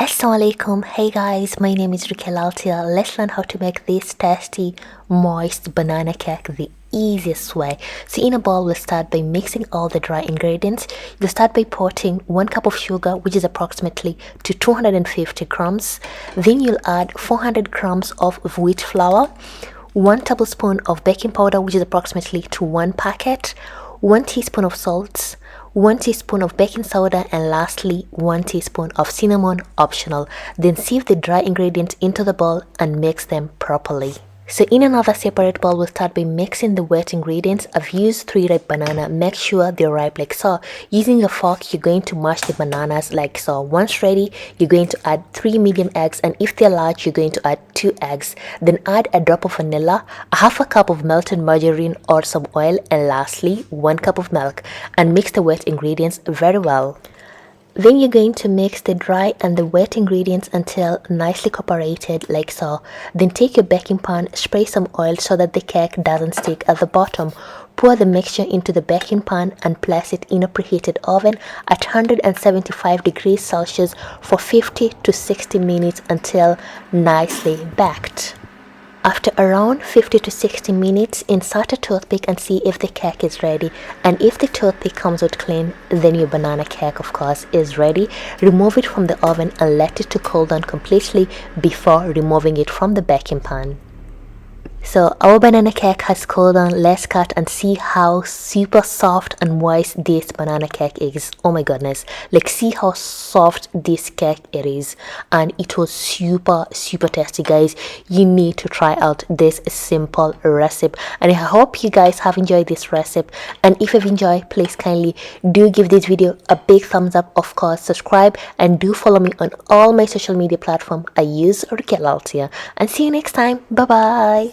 Assalamualaikum. Hey guys, my name is Rukia Laltia. Let's learn how to make this tasty, moist banana cake the easiest way. So in a bowl, we'll start by mixing all the dry ingredients. You'll start by putting 1 cup of sugar, which is approximately to 250 grams. Then you'll add 400 grams of wheat flour, 1 tablespoon of baking powder, which is approximately to 1 packet, 1 teaspoon of salt, 1 teaspoon of baking soda, and lastly 1 teaspoon of cinnamon, optional. Then sieve the dry ingredients into the bowl and mix them properly. So in another separate bowl, we'll start by mixing the wet ingredients. I've used 3 ripe banana. Make sure they're ripe like so. Using a fork, you're going to mash the bananas like so. Once ready, you're going to add 3 medium eggs, and if they're large, you're going to add 2 eggs. Then add a drop of vanilla, a half a cup of melted margarine or some oil, and lastly 1 cup of milk, and mix the wet ingredients very well. Then you're going to mix the dry and the wet ingredients until nicely cooperated like so. Then take your baking pan, spray some oil so that the cake doesn't stick at the bottom. Pour the mixture into the baking pan and place it in a preheated oven at 175 degrees Celsius for 50 to 60 minutes until nicely baked. After around 50 to 60 minutes, insert a toothpick and see if the cake is ready. And if the toothpick comes out clean, then your banana cake, of course, is ready. Remove it from the oven and let it to cool down completely before removing it from the baking pan. So our banana cake has cooled down. Let's cut and see how super soft and moist this banana cake is. Oh my goodness, like see how soft this cake it is, and it was super tasty, guys. You need to try out this simple recipe, and I hope you guys have enjoyed this recipe. And if you've enjoyed, please kindly do give this video a big thumbs up. Of course, subscribe and do follow me on all my social media platforms. I use Rukia Laltia, and see you next time. Bye bye.